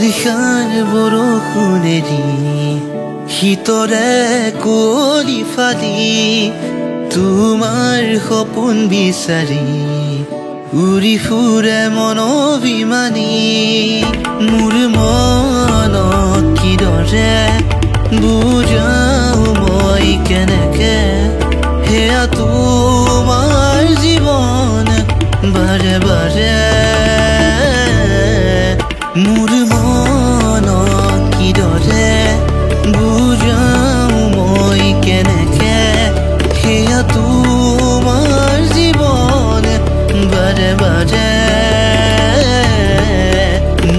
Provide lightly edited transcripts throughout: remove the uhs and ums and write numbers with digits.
বাৰিষাৰ বৰষুণেদি শীতৰে কুঁৱলী ফালি তোমাৰ সপোন বিচাৰি উৰি ফুৰে মনোবিমানী মোৰ মনক কিদৰে বুজাও মই কেনেকে হেয়া তোমাৰ জীৱন বাৰে বাৰে মোৰ মনক কিদৰে বুজাও মই কেনেকে হেয়া তোমাৰ জীৱন বাৰে বাৰে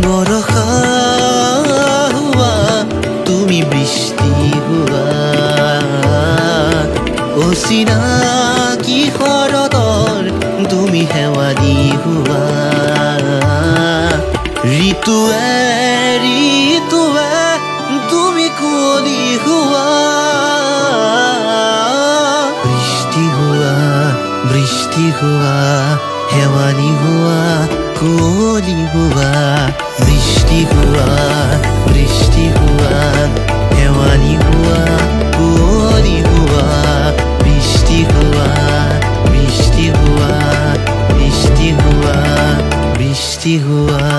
বৰষা হোৱা তুমি বৃষ্টি হোৱা অচিনাকি শৰতৰ তুমি শেৱালি হোৱা ঋতুৱে ঋতুৱে তুমি কুঁৱলী হোৱা বৃষ্টি হোৱা শেৱালি হোৱা কুঁৱলী হোৱা বৃষ্টি হোৱা শেৱালি হোৱা কুঁৱলী হোৱা বৃষ্টি হোৱা বৃষ্টি হোৱা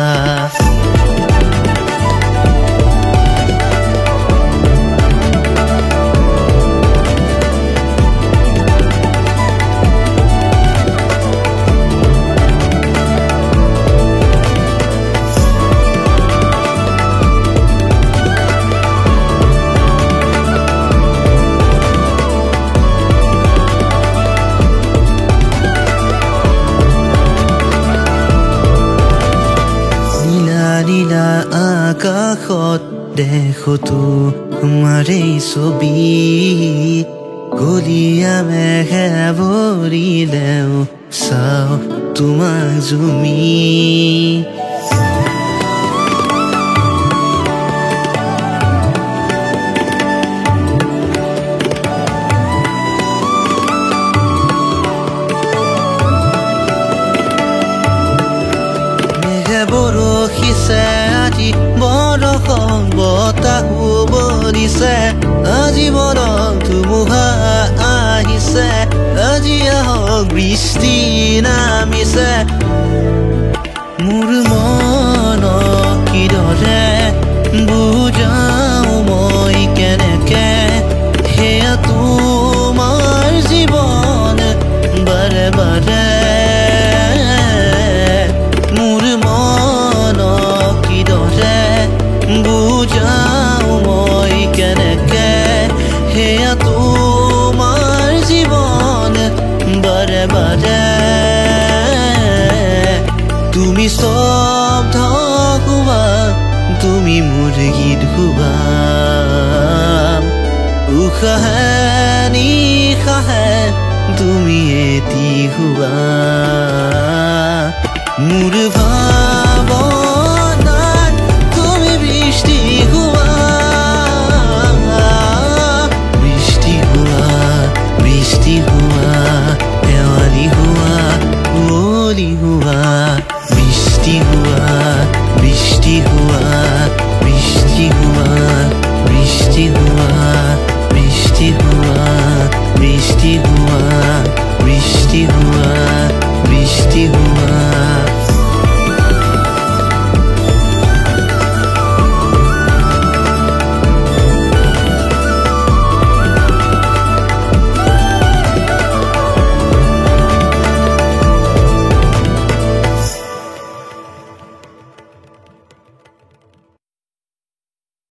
নীলা আকাশত দেখো তোমাৰেই ছবি কলীয়া মেঘে ভৰিলেও চাও তোমাক জুমি বৰষিছে আজি বৰষুণ বতাহো বলিছে আজি মনত ধুমুহা আহিছে আজি আহক বৃষ্টি নামিছে মোৰ মনক কিদৰে বুজাও মই কেনেকে হেয়া তোমাৰ জীৱন বাৰে বাৰে বুজাও মই কেনেকে হেয়া তোমাৰ জীৱন বাৰে বাৰে তুমি স্তব্ধ হোৱা তুমি মোৰ গীত হোৱা উশাহে নিশাহে তুমি এটি হোৱা মোৰ ভাৱ